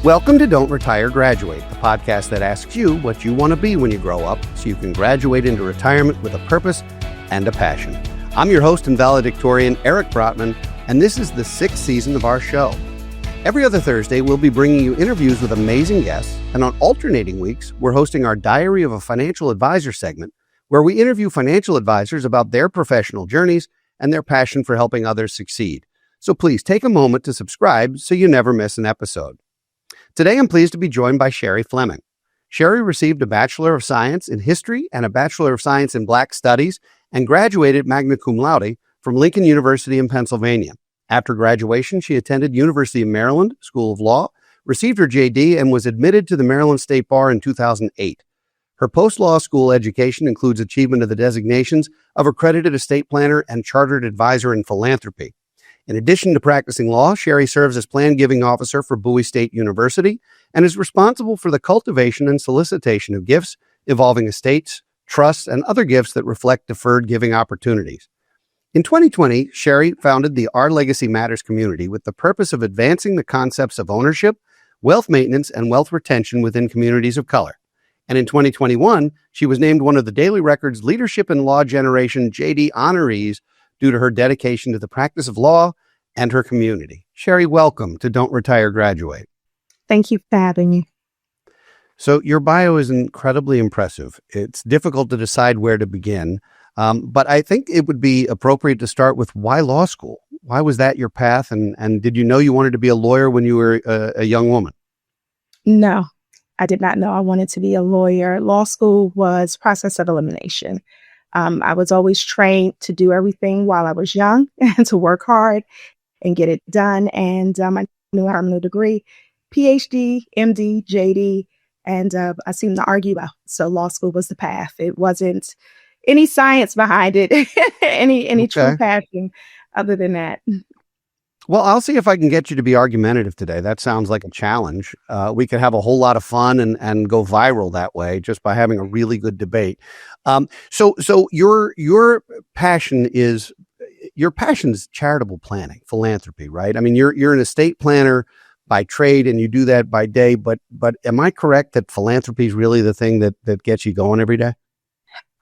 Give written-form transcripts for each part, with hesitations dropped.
Welcome to Don't Retire, Graduate, the podcast that asks you what you want to be when you grow up so you can graduate into retirement with a purpose and a passion. I'm your host and valedictorian, Eric Brotman, and this is the 6th season of our show. Every other Thursday, we'll be bringing you interviews with amazing guests, and on alternating weeks, we're hosting our Diary of a Financial Advisor segment, where we interview financial advisors about their professional journeys and their passion for helping others succeed. So please take a moment to subscribe so you never miss an episode. Today, I'm pleased to be joined by Shari Fleming. Shari received a Bachelor of Science in History and a Bachelor of Science in Black Studies and graduated Magna Cum Laude from Lincoln University in Pennsylvania. After graduation, she attended University of Maryland School of Law, received her JD, and was admitted to the Maryland State Bar in 2008. Her post-law school education includes achievement of the designations of Accredited Estate Planner and Chartered Advisor in Philanthropy. In addition to practicing law, Shari serves as Plan Giving Officer for Bowie State University and is responsible for the cultivation and solicitation of gifts involving estates, trusts, and other gifts that reflect deferred giving opportunities. In 2020, Shari founded the Our Legacy Matters community with the purpose of advancing the concepts of ownership, wealth maintenance, and wealth retention within communities of color. And in 2021, she was named one of the Daily Record's Leadership in Law Generation JD honorees due to her dedication to the practice of law and her community. Shari, welcome to Don't Retire, Graduate. Thank you for having me. So your bio is incredibly impressive. It's difficult to decide where to begin, but I think it would be appropriate to start with why law school? Why was that your path? And did you know you wanted to be a lawyer when you were a young woman? No, I did not know I wanted to be a lawyer. Law school was process of elimination. I was always trained to do everything while I was young and to work hard and get it done. And I knew I had a degree, PhD, MD, JD, and I seemed to argue about. So law school was the path. It wasn't any science behind it, any true passion other than that. Well, I'll see if I can get you to be argumentative today. That sounds like a challenge. We could have a whole lot of fun and go viral that way just by having a really good debate. So your passion is charitable planning, philanthropy, right? I mean, you're an estate planner by trade and you do that by day, but am I correct that philanthropy is really the thing that gets you going every day?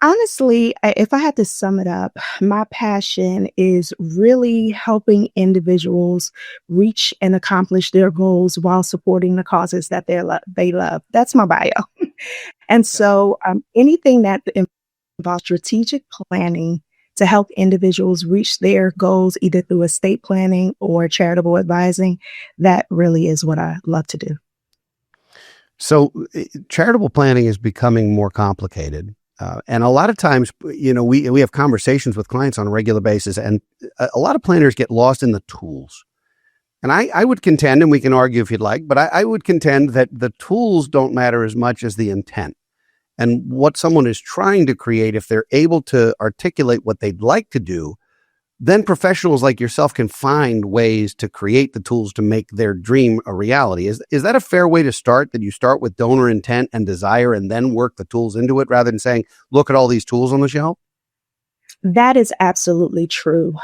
Honestly, if I had to sum it up, my passion is really helping individuals reach and accomplish their goals while supporting the causes that they love. That's my bio. And so anything that involves strategic planning to help individuals reach their goals, either through estate planning or charitable advising, that really is what I love to do. So charitable planning is becoming more complicated. And a lot of times, we have conversations with clients on a regular basis, and a lot of planners get lost in the tools. And I would contend, and we can argue if you'd like, but I would contend that the tools don't matter as much as the intent. And what someone is trying to create, if they're able to articulate what they'd like to do, then professionals like yourself can find ways to create the tools to make their dream a reality. Is that a fair way to start, that you start with donor intent and desire and then work the tools into it rather than saying, look at all these tools on the shelf? That is absolutely true.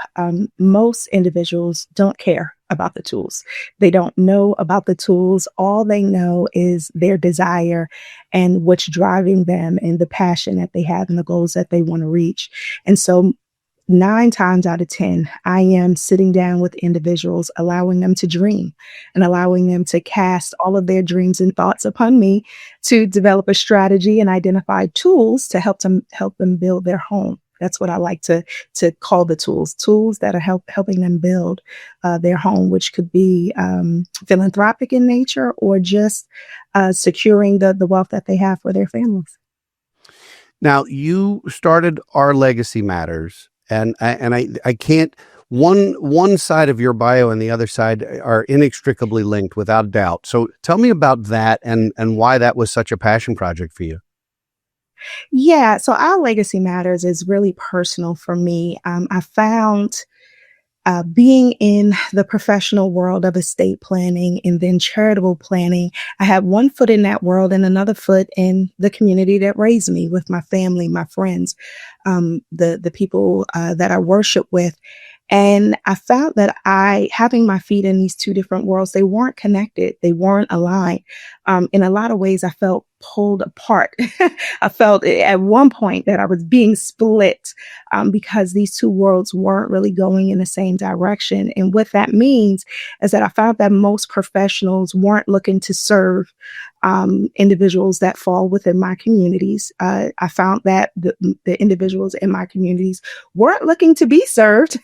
Most individuals don't care about the tools. They don't know about the tools. All they know is their desire and what's driving them and the passion that they have and the goals that they want to reach. And so 9 times out of 10, I am sitting down with individuals, allowing them to dream and allowing them to cast all of their dreams and thoughts upon me to develop a strategy and identify tools to help them build their home. That's what I like to call the tools that are helping them build their home, which could be philanthropic in nature or just securing the wealth that they have for their families. Now, you started Our Legacy Matters. And I can't, one side of your bio and the other side are inextricably linked without a doubt. So tell me about that and why that was such a passion project for you. Yeah, so Our Legacy Matters is really personal for me. I found being in the professional world of estate planning and then charitable planning, I had one foot in that world and another foot in the community that raised me, with my family, my friends, the people that I worship with. And I found that having my feet in these two different worlds, they weren't connected. They weren't aligned. In a lot of ways, I felt pulled apart. I felt at one point that I was being split because these two worlds weren't really going in the same direction. And what that means is that I found that most professionals weren't looking to serve individuals that fall within my communities. I found that the individuals in my communities weren't looking to be served,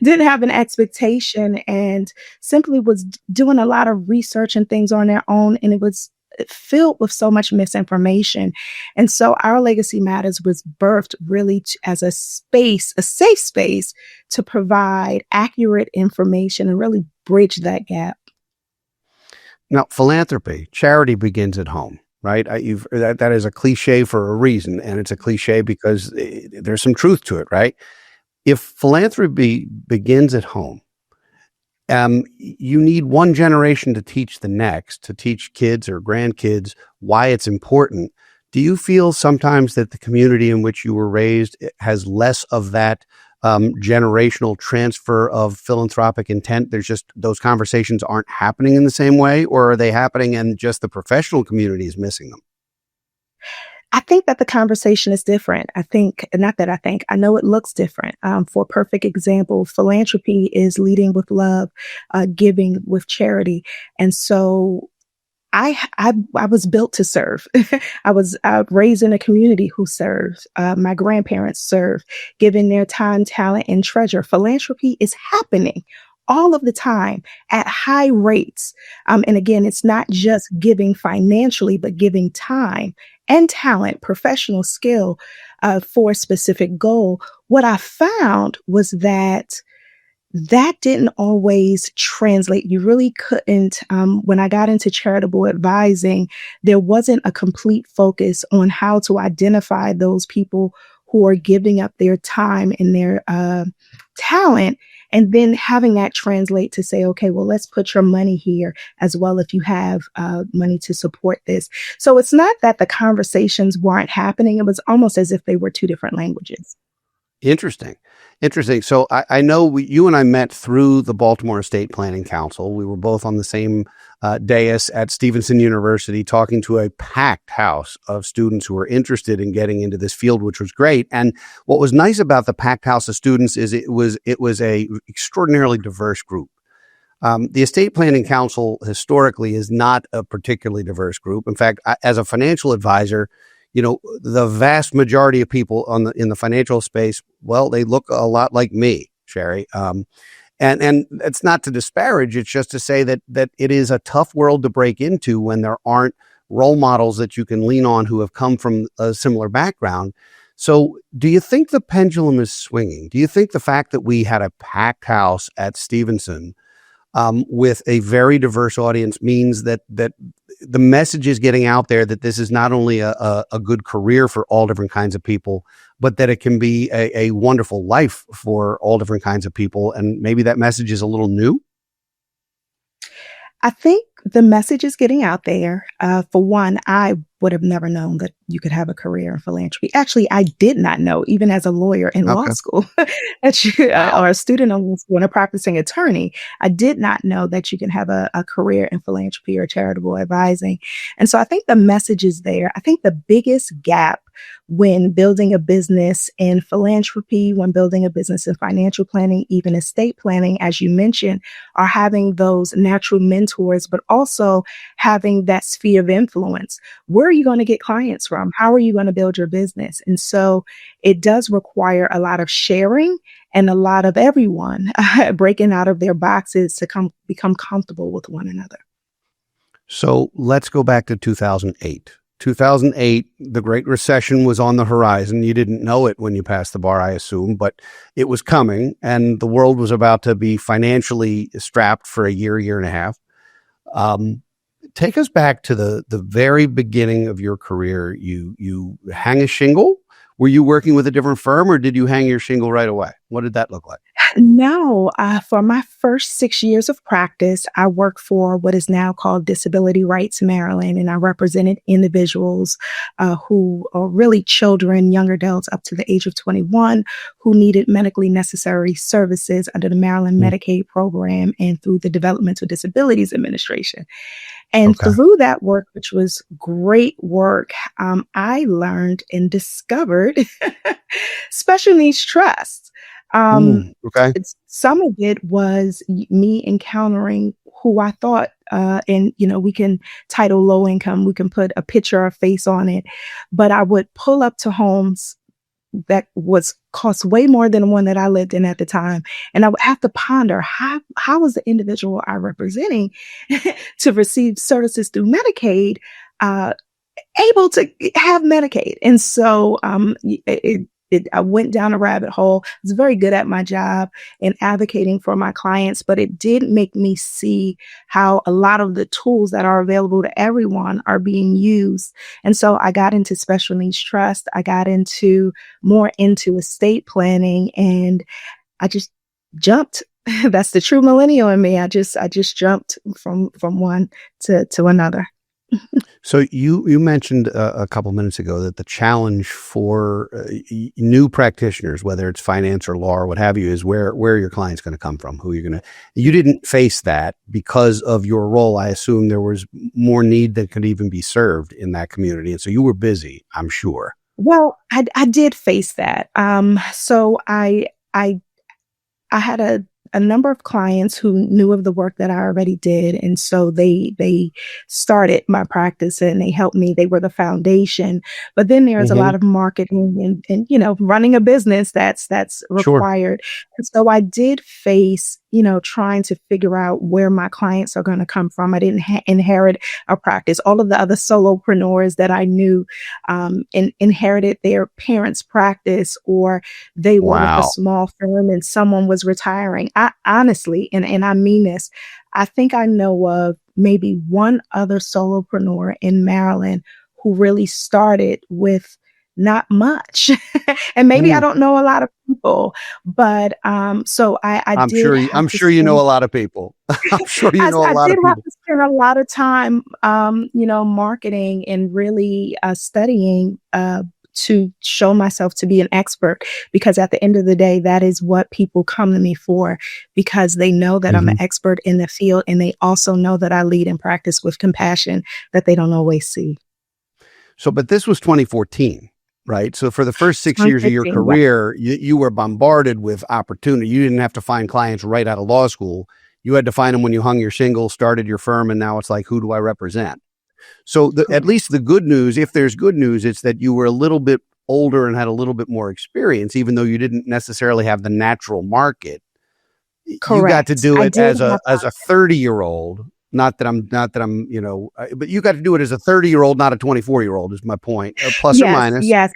didn't have an expectation, and simply was doing a lot of research and things on their own. And it was filled with so much misinformation. And so our Legacy Matters was birthed really as a safe space to provide accurate information and really bridge that gap. Now, philanthropy, charity begins at home, right? That is a cliche for a reason, and it's a cliche because there's some truth to it, right? If philanthropy begins at home, you need one generation to teach the next, to teach kids or grandkids why it's important. Do you feel sometimes that the community in which you were raised has less of that generational transfer of philanthropic intent? There's just those conversations aren't happening in the same way, or are they happening and just the professional community is missing them? I think that the conversation is different. I know it looks different. For a perfect example, philanthropy is leading with love, giving with charity. And so I was built to serve. I was raised in a community who served. My grandparents served, giving their time, talent, and treasure. Philanthropy is happening all of the time at high rates. And again, it's not just giving financially, but giving time and talent, professional skill for a specific goal. What I found was that didn't always translate. You really couldn't. When I got into charitable advising, there wasn't a complete focus on how to identify those people who are giving up their time and their talent, and then having that translate to say, okay, well, let's put your money here as well if you have money to support this. So it's not that the conversations weren't happening. It was almost as if they were two different languages. Interesting. So I know you and I met through the Baltimore Estate Planning Council. We were both on the same dais at Stevenson University talking to a packed house of students who were interested in getting into this field, which was great. And what was nice about the packed house of students is it was a extraordinarily diverse group. The Estate Planning Council historically is not a particularly diverse group. In fact, as a financial advisor, the vast majority of people in the financial space, well, they look a lot like me, Shari. And it's not to disparage. It's just to say that it is a tough world to break into when there aren't role models that you can lean on who have come from a similar background. So do you think the pendulum is swinging? Do you think the fact that we had a packed house at Stevenson with a very diverse audience means that the message is getting out there that this is not only a good career for all different kinds of people, but that it can be a wonderful life for all different kinds of people? And maybe that message is a little new? I think the message is getting out there. For one, I would have never known that you could have a career in philanthropy. Actually, I did not know, even as a lawyer in law school, or a student in law school and a practicing attorney, I did not know that you can have a career in philanthropy or charitable advising. And so I think the message is there. I think the biggest gap when building a business in philanthropy, when building a business in financial planning, even estate planning, as you mentioned, are having those natural mentors, but also having that sphere of influence. Where are you going to get clients from? How are you going to build your business? And so it does require a lot of sharing and a lot of everyone breaking out of their boxes to become comfortable with one another. So let's go back to 2008. 2008, the Great Recession was on the horizon. You didn't know it when you passed the bar, I assume, but it was coming, and the world was about to be financially strapped for a year and a half. Take us back to the very beginning of your career. You hang a shingle. Were you working with a different firm, or did you hang your shingle right away? What did that look like? No, for my first 6 years of practice, I worked for what is now called Disability Rights Maryland, and I represented individuals who are really children, young adults up to the age of 21, who needed medically necessary services under the Maryland Mm, Medicaid program and through the Developmental Disabilities Administration. And okay. through that work, which was great work, I learned and discovered special needs trusts. Um, Okay. some of it was me encountering who I thought, and we can title low income, we can put a picture or face on it, but I would pull up to homes that was cost way more than the one that I lived in at the time. And I would have to ponder how was the individual I representing to receive services through Medicaid uh, able to have Medicaid. And so I went down a rabbit hole. I was very good at my job and advocating for my clients, but it did make me see how a lot of the tools that are available to everyone are being used. And so I got into special needs trust. I got more into estate planning, and I just jumped. That's the true millennial in me. I just jumped from one to another. So you mentioned a couple minutes ago that the challenge for new practitioners, whether it's finance or law or what have you, is where your client's going to come from, who you're going to. You didn't face that because of your role. I assume there was more need that could even be served in that community, and so you were busy, I'm sure. Well, I did face that. So I had a number of clients who knew of the work that I already did. And so they started my practice and they helped me. They were the foundation. But then there's a Hmm. lot of marketing and running a business that's Sure. required. And so I did face, trying to figure out where my clients are going to come from. I didn't inherit a practice. All of the other solopreneurs that I knew inherited their parents' practice, or they were with a Wow. small firm and someone was retiring. I honestly, and I mean this, I think I know of maybe one other solopreneur in Maryland who really started with not much. And maybe I Mm. don't know a lot of people, but so I did have I'm to sure you know spend a lot of people. I'm sure you know a I lot did of have people. to spend a lot of time, marketing and really studying to show myself to be an expert, because at the end of the day, that is what people come to me for, because they know that I'm an Mhm. expert in the field, and they also know that I lead and practice with compassion that they don't always see. So, but this was 2014, right? So for the first 6 years of your 2015, yeah. career, you were bombarded with opportunity. You didn't have to find clients right out of law school. You had to find them when you hung your shingle, started your firm, and now it's like, who do I represent? So at Correct. least the good news, if there's good news, it's that you were a little bit older and had a little bit more experience, even though you didn't necessarily have the natural market. You got to Correct. do I it did have as a 30-year-old. Not that I'm, but you got to do it as a 30-year-old, not a 24-year-old is my point, plus or yes, minus. yes,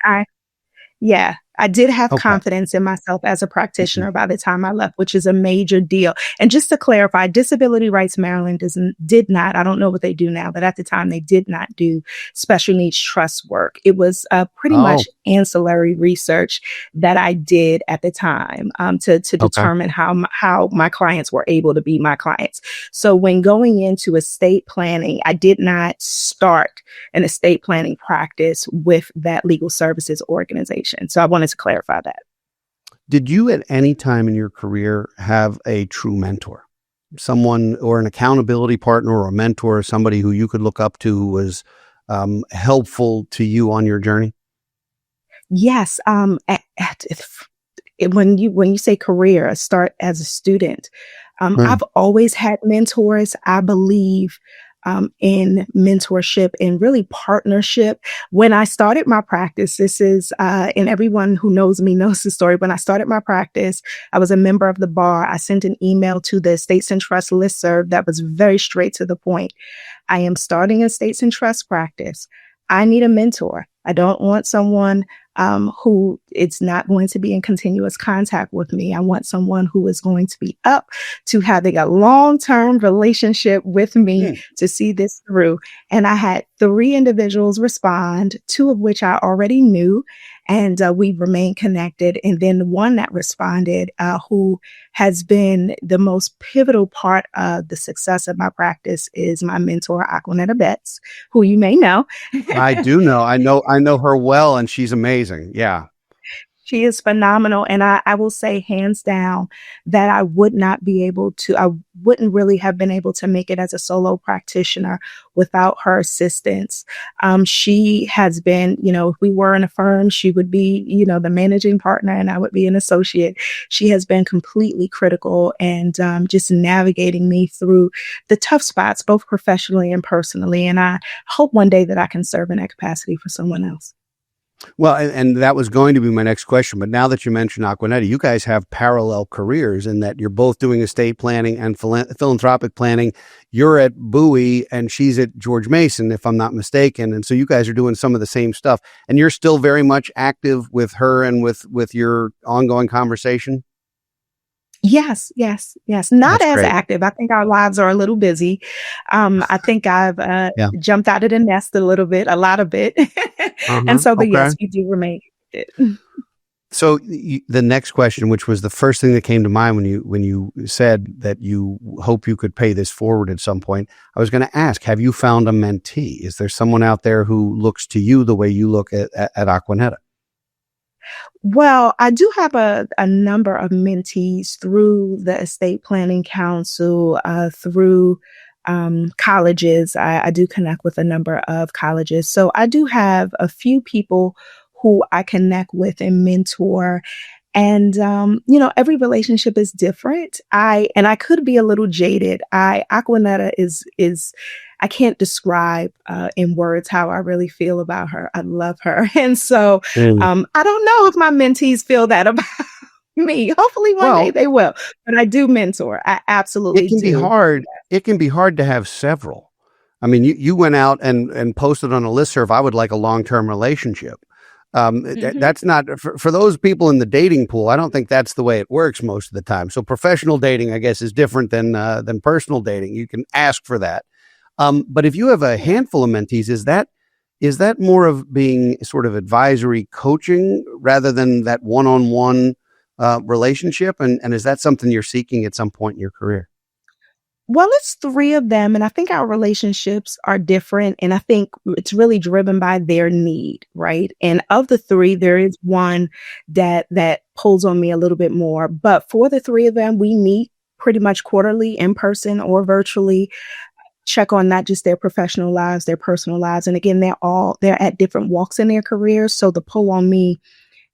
yeah, I did have Okay. confidence in myself as a Mhm. practitioner by the time I left, which is a major deal. And just to clarify, Disability Rights Maryland did not, I don't know what they do now, but at the time they did not do special needs trust work. It was pretty Oh, much ancillary research that I did at the time, to okay. determine how my clients were able to be my clients. So when going into estate planning, I did not start an estate planning practice with that legal services organization. So I wanted to clarify that. Did you at any time in your career have a true mentor? Someone or an accountability partner or a mentor, somebody who you could look up to who was helpful to you on your journey? Yes, when you say career, start as a student. Hmm. I've always had mentors. I believe in mentorship and really partnership. When I started my practice, and everyone who knows me knows the story. When I started my practice, I was a member of the bar. I sent an email to the Estates and Trust listserv that was very straight to the point. I am starting a Estates and Trust practice. I need a mentor. I don't want someone who it's not going to be in continuous contact with me. I want someone who is going to be up to having a long-term relationship with me Hmm. to see this through. And I had 3 individuals respond, 2 of which I already knew, and we remained connected. And then one that responded, who has been the most pivotal part of the success of my practice, is my mentor, Aquanetta Betts, who you may know. I do know. I know her well, and she's amazing. Yeah. She is phenomenal. And I will say hands down that I wouldn't really have been able to make it as a solo practitioner without her assistance. She has been, if we were in a firm, she would be, the managing partner and I would be an associate. She has been completely critical and just navigating me through the tough spots, both professionally and personally. And I hope one day that I can serve in that capacity for someone else. Well, and that was going to be my next question. But now that you mentioned Aquanetta, you guys have parallel careers in that you're both doing estate planning and philanthropic planning. You're at Bowie and she's at George Mason, if I'm not mistaken. And so you guys are doing some of the same stuff. And you're still very much active with her and with your ongoing conversation? Yes. Not That's as great. active. I think our lives are a little busy. I think I've Yeah. jumped out of the nest a lot of it. And so, but Okay. yes, we do remain connected. So the next question, which was the first thing that came to mind when you said that you hope you could pay this forward at some point, I was going to ask, have you found a mentee? Is there someone out there who looks to you the way you look at Aquanetta? Well, I do have a number of mentees through the Estate Planning Council, through colleges. I do connect with a number of colleges. So I do have a few people who I connect with and mentor. And, every relationship is different. I could be a little jaded. Aquanetta is, I can't describe, in words how I really feel about her. I love her. And so, I don't know if my mentees feel that about me. Hopefully one day they will, but I do mentor. I absolutely do. Be hard. It can be hard to have several. I mean, you went out and posted on a listserv, I would like a long-term relationship. That's not for those people in the dating pool. I don't think that's the way it works most of the time. So professional dating, I guess, is different than personal dating. You can ask for that. But if you have a handful of mentees, is that more of being sort of advisory coaching rather than that one-on-one relationship? And is that something you're seeking at some point in your career? Well, it's 3 of them, and I think our relationships are different, and I think it's really driven by their need, right? And of the 3, there is one that pulls on me a little bit more, but for the 3 of them, we meet pretty much quarterly in person or virtually, check on not just their professional lives, their personal lives. And again, they're at different walks in their careers, so the pull on me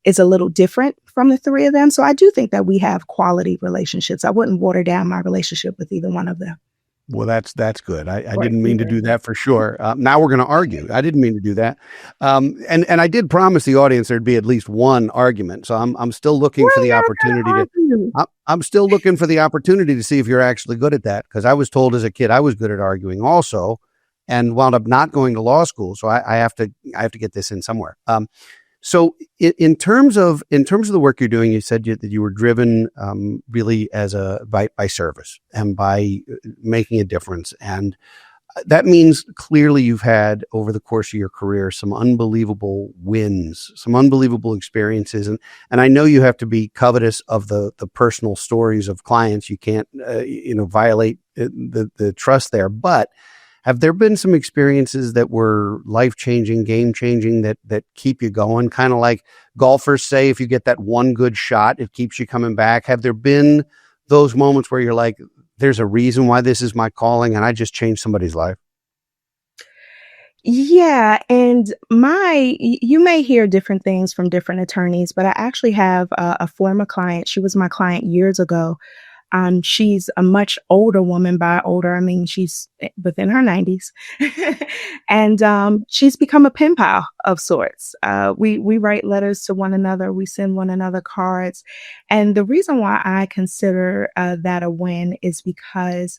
is a little different from the 3 of them. So I do think that we have quality relationships. I wouldn't water down my relationship with either one of them. Well, that's good. I didn't mean to do that for sure. Now we're going to argue. I didn't mean to do that. And I did promise the audience there'd be at least one argument. So I'm still looking for the opportunity I'm still looking for the opportunity to see if you're actually good at that. Because I was told as a kid I was good at arguing also, and wound up not going to law school. So I have to get this in somewhere. So in terms of the work you're doing, you said that you were driven really by service and by making a difference. And that means clearly you've had over the course of your career some unbelievable wins, some unbelievable experiences. And I know you have to be covetous of the personal stories of clients. You can't violate the trust there. But have there been some experiences that were life-changing, game-changing that keep you going? Kind of like golfers say, if you get that one good shot, it keeps you coming back. Have there been those moments where you're like, there's a reason why this is my calling and I just changed somebody's life? Yeah. And you may hear different things from different attorneys, but I actually have a former client. She was my client years ago. She's a much older woman. By older, I mean she's within her 90s. And she's become a pen pal of sorts. We write letters to one another. We send one another cards. And the reason why I consider that a win is because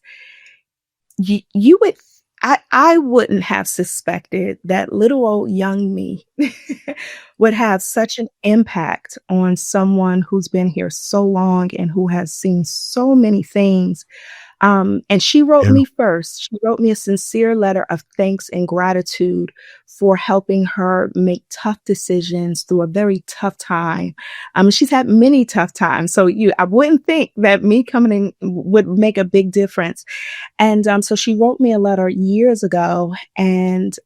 I wouldn't have suspected that little old young me would have such an impact on someone who's been here so long and who has seen so many things And she wrote Yeah. me first. She wrote me a sincere letter of thanks and gratitude for helping her make tough decisions through a very tough time. She's had many tough times. So I wouldn't think that me coming in would make a big difference. And so she wrote me a letter years ago, and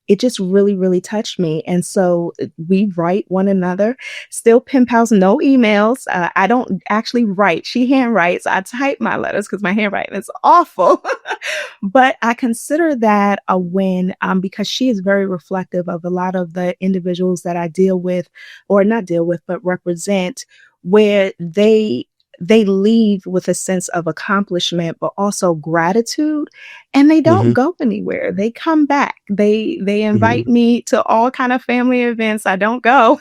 it just really, really touched me. And so we write one another, still pen pals, no emails. I don't actually write. She handwrites. I type my letters because my handwriting is awful. But I consider that a win because she is very reflective of a lot of the individuals that I deal with, or not deal with, but represent, where they leave with a sense of accomplishment, but also gratitude, and they don't Hmm. go anywhere. They come back. They Hmm. invite me to all kind of family events. I don't go,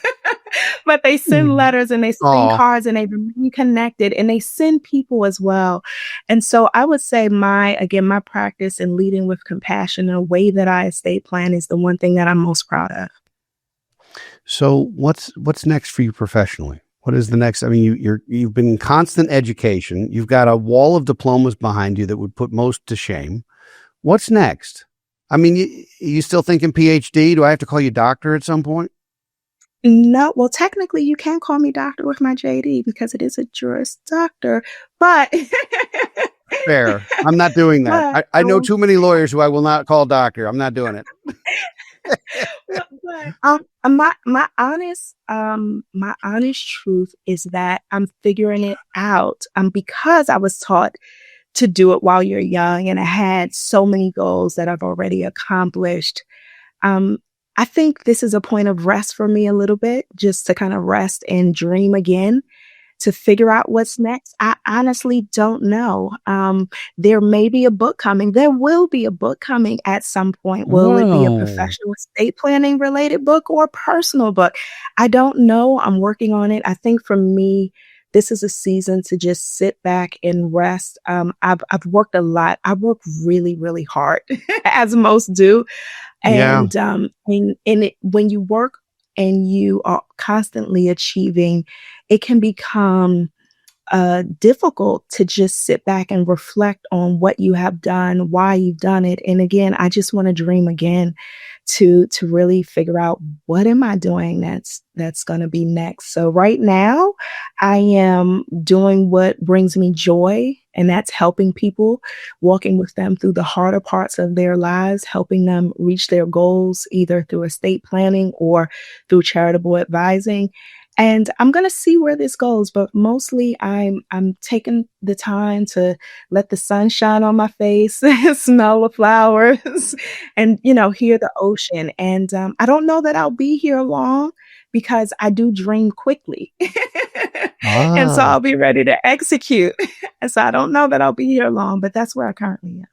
but they send letters and they send Oh, cards and they remain connected and they send people as well. And so I would say my practice in leading with compassion in a way that I estate plan is the one thing that I'm most proud of. so what's next for you professionally? What is the next? I mean, you've been in constant education. You've got a wall of diplomas behind you that would put most to shame. What's next? I mean, you still thinking PhD? Do I have to call you doctor at some point? No, well, technically, you can call me doctor with my JD because it is a Juris Doctor, but Fair. I'm not doing that. but I know too many lawyers who I will not call doctor. I'm not doing it. my honest truth is that I'm figuring it out. Because I was taught to do it while you're young, and I had so many goals that I've already accomplished. Um, I think this is a point of rest for me a little bit, just to kind of rest and dream again, to figure out what's next. I honestly don't know. There may be a book coming. There will be a book coming at some point. Will it be a Wow. professional estate planning related book or a personal book? I don't know. I'm working on it. I think for me, this is a season to just sit back and rest. I've worked a lot. I work really, really hard, as most do. Yeah. When you work and you are constantly achieving, it can become difficult to just sit back and reflect on what you have done, why you've done it. And again, I just want to dream again to really figure out what am I doing that's going to be next. So right now, I am doing what brings me joy, and that's helping people, walking with them through the harder parts of their lives, helping them reach their goals either through estate planning or through charitable advising. And I'm going to see where this goes, but mostly I'm taking the time to let the sun shine on my face, smell the flowers, and hear the ocean. And I don't know that I'll be here long because I do dream quickly, and so Ah. I'll be ready to execute. And so I don't know that I'll be here long, but that's where I currently am.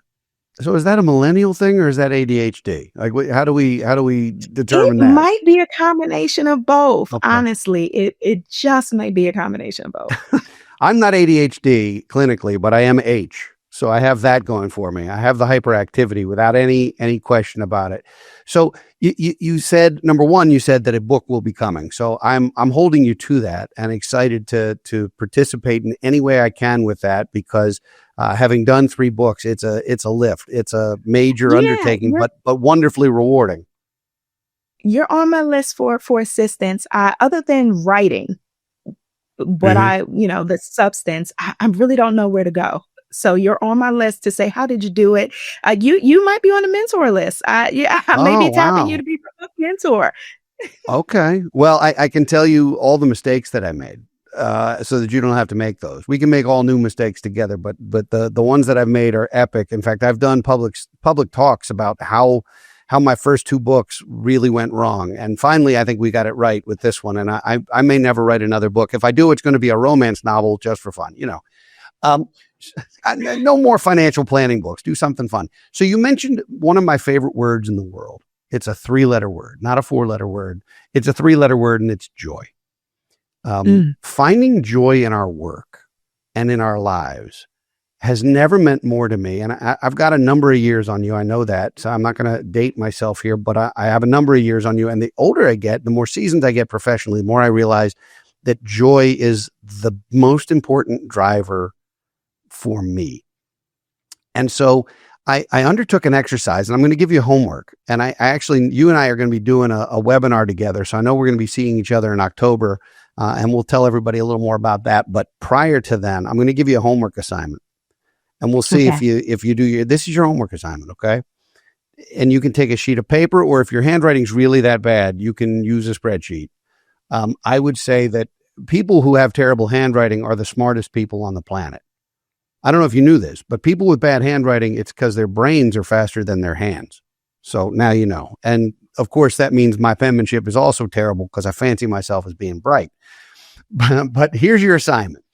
So is that a millennial thing or is that ADHD? Like, how do we It determine that? might be a combination of both. Okay. Honestly, it just may be a combination of both. I'm not ADHD clinically, but I am H. So I have that going for me. I have the hyperactivity without any question about it. So you said, number one, you said that a book will be coming. So I'm holding you to that and excited to participate in any way I can with that, because having done 3 books, it's a lift. It's a major Yeah, undertaking, but wonderfully rewarding. you're on my list for assistance. Other than writing, but Mhm. the substance, I really don't know where to go. So you're on my list to say, how did you do it? You might be on the mentor list. Yeah, I may Oh, be tapping you wow. to be a mentor. Okay. Well, I can tell you all the mistakes that I made, so that you don't have to make those. We can make all new mistakes together, but the ones that I've made are epic. In fact, I've done public talks about how my first 2 books really went wrong, and finally, I think we got it right with this one. And I may never write another book. If I do, it's going to be a romance novel just for fun. Um, no more financial planning books. Do something fun. So you mentioned one of my favorite words in the world. It's a 3-letter word, not a 4-letter word. It's a 3-letter word, and it's joy. Mm. Finding joy in our work and in our lives has never meant more to me. And I've got a number of years on you. I know that. So I'm not going to date myself here, but I have a number of years on you. And the older I get, the more seasoned I get professionally, the more I realize that joy is the most important driver for me. And so I undertook an exercise, and I'm going to give you homework. And I actually, you and I are going to be doing a webinar together. So I know we're going to be seeing each other in October, and we'll tell everybody a little more about that. But prior to then, I'm going to give you a homework assignment, and we'll see Okay. if you do this is your homework assignment, okay? And you can take a sheet of paper, or if your handwriting's really that bad, you can use a spreadsheet. I would say that people who have terrible handwriting are the smartest people on the planet. I don't know if you knew this, but people with bad handwriting, it's because their brains are faster than their hands. So now you know. And of course, that means my penmanship is also terrible because I fancy myself as being bright. But here's your assignment.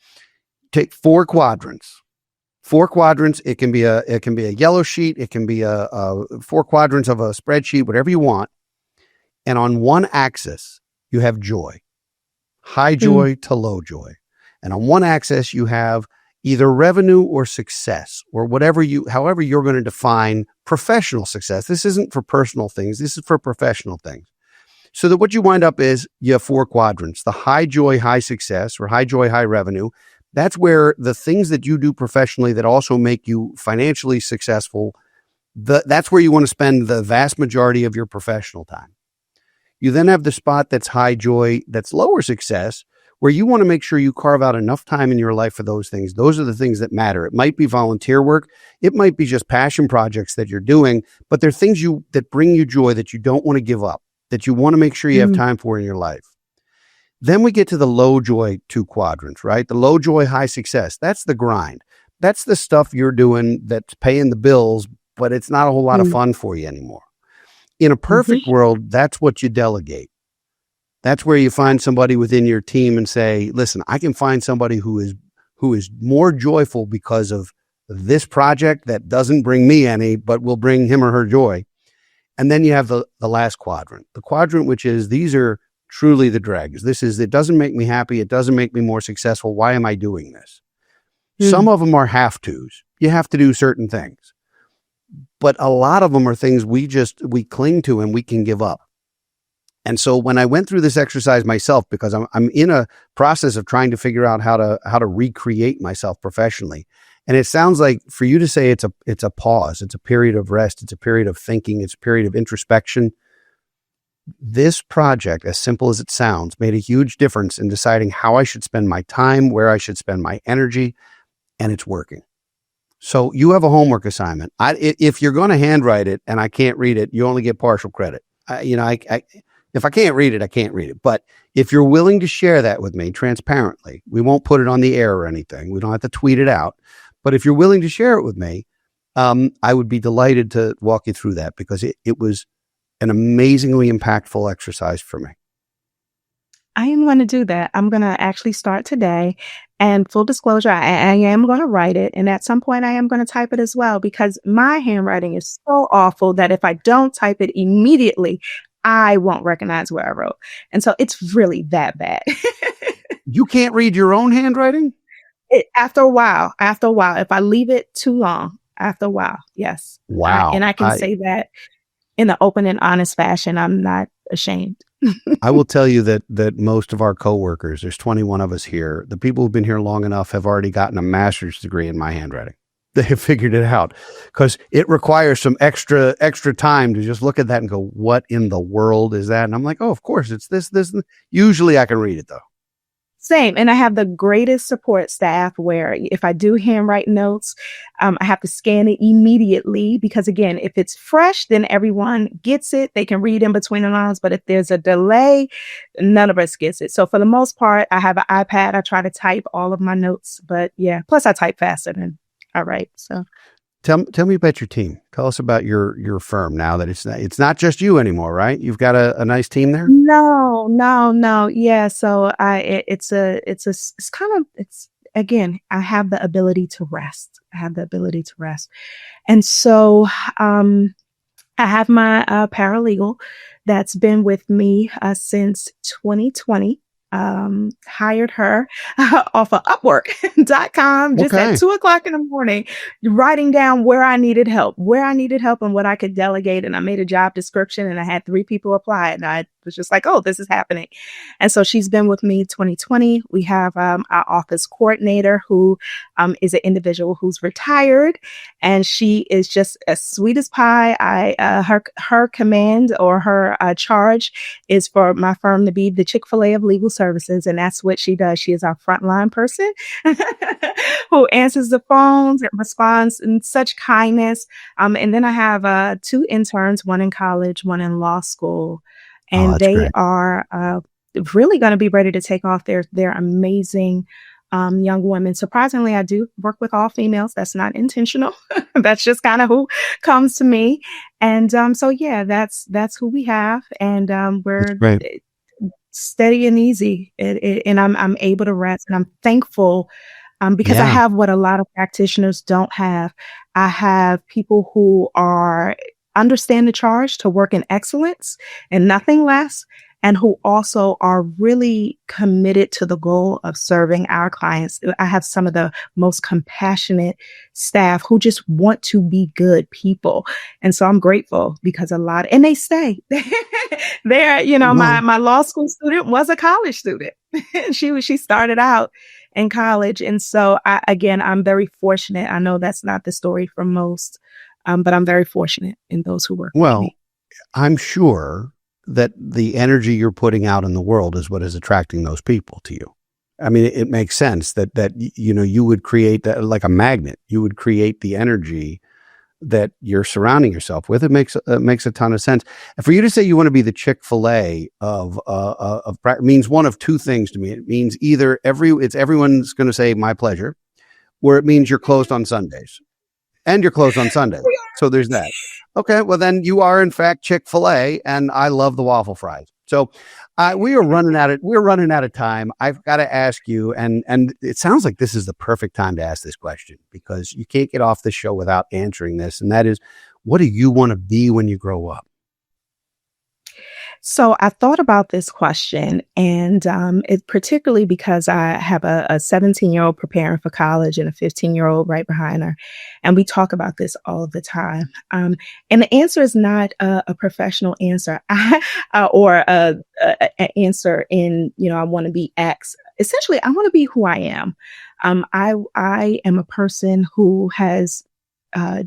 Take 4 quadrants. 4 quadrants. It can be a yellow sheet. It can be a 4 quadrants of a spreadsheet, whatever you want. And on one axis, you have joy, high joy to low joy. And on one axis, you have either revenue or success, or however you're going to define professional success. This isn't for personal things. This is for professional things. So that what you wind up is you have 4 quadrants: the high joy, high success, or high joy, high revenue. That's where the things that you do professionally that also make you financially successful, that's where you want to spend the vast majority of your professional time. You then have the spot that's high joy, that's lower success, where you want to make sure you carve out enough time in your life for those things. Those are the things that matter. It might be volunteer work. It might be just passion projects that you're doing, but they're things that bring you joy that you don't want to give up, that you want to make sure you have time for in your life. Then we get to the low joy 2 quadrants, right? The low joy, high success. That's the grind. That's the stuff you're doing that's paying the bills, but it's not a whole lot of fun for you anymore. In a perfect world, that's what you delegate. That's where you find somebody within your team and say, listen, I can find somebody who is more joyful because of this project that doesn't bring me any, but will bring him or her joy. And then you have the last quadrant, the quadrant, which is, these are truly the dregs. It doesn't make me happy. It doesn't make me more successful. Why am I doing this? Some of them are have tos. You have to do certain things, but a lot of them are things we cling to and we can give up. And so when I went through this exercise myself, because I'm in a process of trying to figure out how to recreate myself professionally. And it sounds like for you to say it's a pause, it's a period of rest, it's a period of thinking, it's a period of introspection. This project, as simple as it sounds, made a huge difference in deciding how I should spend my time, where I should spend my energy, and it's working. So you have a homework assignment. If you're going to handwrite it and I can't read it, you only get partial credit. If I can't read it, I can't read it. But if you're willing to share that with me transparently, we won't put it on the air or anything. We don't have to tweet it out. But if you're willing to share it with me, I would be delighted to walk you through that, because it was an amazingly impactful exercise for me. I am going to do that. I'm going to actually start today. And full disclosure, I am going to write it. And at some point, I am going to type it as well, because my handwriting is so awful that if I don't type it immediately, I won't recognize where I wrote. And so it's really that bad. You can't read your own handwriting? After a while, if I leave it too long, after a while, yes. Wow. And I can say that in an open and honest fashion. I'm not ashamed. I will tell you that most of our coworkers, there's 21 of us here, the people who've been here long enough have already gotten a master's degree in my handwriting. They have figured it out, because it requires some extra time to just look at that and go, what in the world is that? And I'm like, oh, of course, it's this. Usually I can read it, though. Same. And I have the greatest support staff where if I do handwrite notes, I have to scan it immediately, because again, if it's fresh, then everyone gets it. They can read in between the lines. But if there's a delay, none of us gets it. So for the most part, I have an iPad. I try to type all of my notes, but yeah, plus I type faster than I write. So tell me about your team. Tell us about your firm now that it's not just you anymore, right? You've got a nice team there? No. Yeah. So again, I have the ability to rest. And so, I have my paralegal that's been with me since 2020. hired her off of Upwork.com just at Okay. 2 o'clock in the morning, writing down where I needed help and what I could delegate. And I made a job description and I had 3 people apply. And I was just like, oh, this is happening. And so she's been with me 2020. We have our office coordinator who is an individual who's retired, and she is just as sweet as pie. Her command or her charge is for my firm to be the Chick-fil-A of legal services. And that's what she does. She is our frontline person who answers the phones and responds in such kindness. And then I have 2 interns, one in college, one in law school. Oh, And that's they great. are really going to be ready to take off. They're amazing young women. Surprisingly, I do work with all females. That's not intentional. That's just kind of who comes to me. And so, yeah, that's who we have. And That's we're great. steady and easy. And I'm able to rest. And I'm thankful because I Yeah. have what a lot of practitioners don't have. I have people who understand the charge to work in excellence and nothing less, and who also are really committed to the goal of serving our clients. I have some of the most compassionate staff who just want to be good people. And so I'm grateful because and they stay. They're, Well, my law school student was a college student. She started out in college. And so I'm very fortunate. I know that's not the story for most, but I'm very fortunate in those who work with well, me. I'm sure that the energy you're putting out in the world is what is attracting those people to you. I mean, it makes sense that you would create that like a magnet. You would create the energy that you're surrounding yourself with. It makes a ton of sense. And for you to say you want to be the Chick-fil-A of means one of 2 things to me. It means either everyone's going to say my pleasure, or it means you're closed on Sundays. And you're closed on Sundays. So there's that. Okay, well then you are in fact Chick-fil-A, and I love the waffle fries. So we're running out of time. I've got to ask you, and it sounds like this is the perfect time to ask this question, because you can't get off this show without answering this. And that is, what do you want to be when you grow up? So I thought about this question, and it particularly because I have a 17-year-old preparing for college and a 15-year-old right behind her, and we talk about this all the time. And the answer is not a professional answer or an answer in I want to be X. Essentially, I want to be who I am. I am a person who has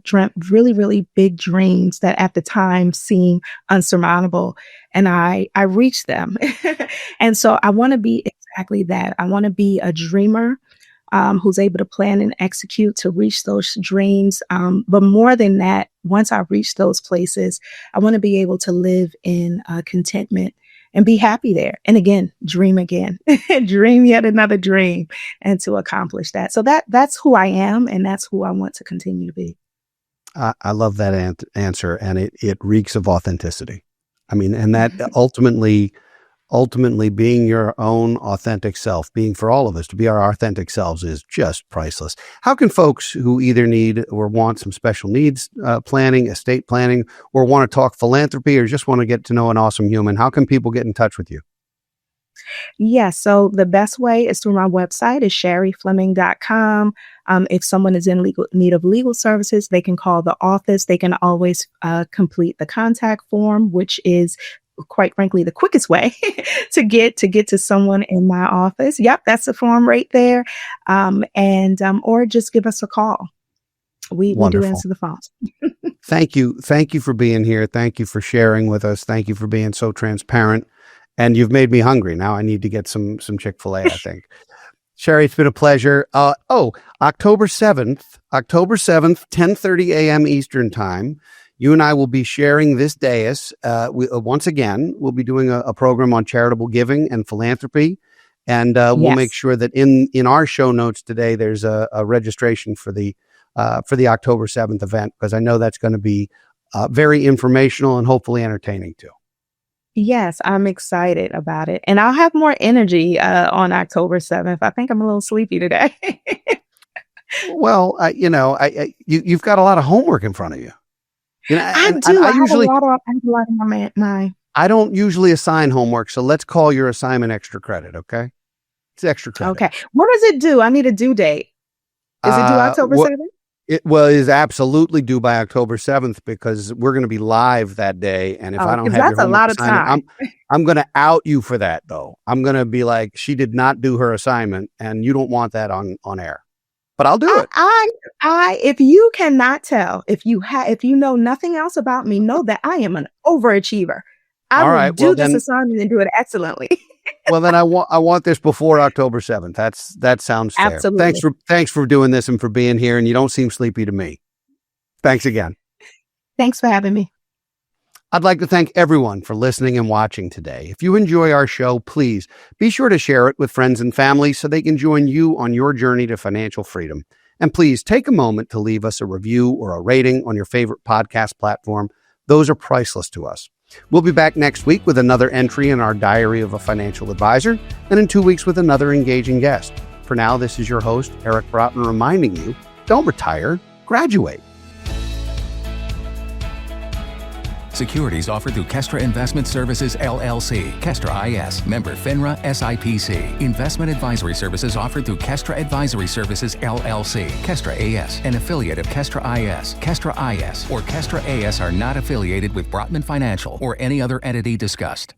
dreamt really, really big dreams that at the time seemed unsurmountable. And I reached them. And so I want to be exactly that. I want to be a dreamer who's able to plan and execute to reach those dreams. But more than that, once I reach those places, I want to be able to live in contentment and be happy there. And again, dream dream yet another dream, and to accomplish that. So that's who I am, and that's who I want to continue to be. I love that answer, and it reeks of authenticity. I mean, and that ultimately being your own authentic self, being for all of us to be our authentic selves, is just priceless. How can folks who either need or want some special needs planning, estate planning, or want to talk philanthropy, or just want to get to know an awesome human, how can people get in touch with you? Yeah, so the best way is through my website is sharifleming.com. If someone is in need of legal services, they can call the office. They can always complete the contact form, which is quite frankly the quickest way to get to someone in my office. Yep, that's the form right there. Or just give us a call. We do answer the phones. Thank you for being here. Thank you for sharing with us. Thank you for being so transparent. And you've made me hungry. Now I need to get some Chick-fil-A, I think. Shari, it's been a pleasure. October 7th, 10:30 a.m. Eastern time, you and I will be sharing this dais. Once again, we'll be doing a program on charitable giving and philanthropy. And we'll make sure that in our show notes today, there's a registration for the October 7th event, because I know that's going to be very informational and hopefully entertaining too. Yes, I'm excited about it. And I'll have more energy on October 7th. I think I'm a little sleepy today. Well, you've got a lot of homework in front of you. I do. I have a lot on my I don't usually assign homework, so let's call your assignment extra credit, okay? It's extra credit. Okay. What does it do? I need a due date. Is it due October 7th? It is absolutely due by October 7th because we're going to be live that day. And if I don't have that's a lot of time. I'm going to out you for that, though. I'm going to be like, she did not do her assignment, and you don't want that on air. But I'll do it. If you cannot tell, if you know nothing else about me, know that I am an overachiever. I will do this assignment and do it excellently. Well, then I want this before October 7th. That sounds fair. Absolutely. Thanks for doing this and for being here. And you don't seem sleepy to me. Thanks again. Thanks for having me. I'd like to thank everyone for listening and watching today. If you enjoy our show, please be sure to share it with friends and family so they can join you on your journey to financial freedom. And please take a moment to leave us a review or a rating on your favorite podcast platform. Those are priceless to us. We'll be back next week with another entry in our Diary of a Financial Advisor, and in 2 weeks with another engaging guest. For now, this is your host, Eric Brotman, reminding you, don't retire, graduate. Securities offered through Kestra Investment Services, LLC, Kestra IS, member FINRA SIPC. Investment advisory services offered through Kestra Advisory Services, LLC, Kestra AS, an affiliate of Kestra IS. Kestra IS or Kestra AS are not affiliated with Brotman Financial or any other entity discussed.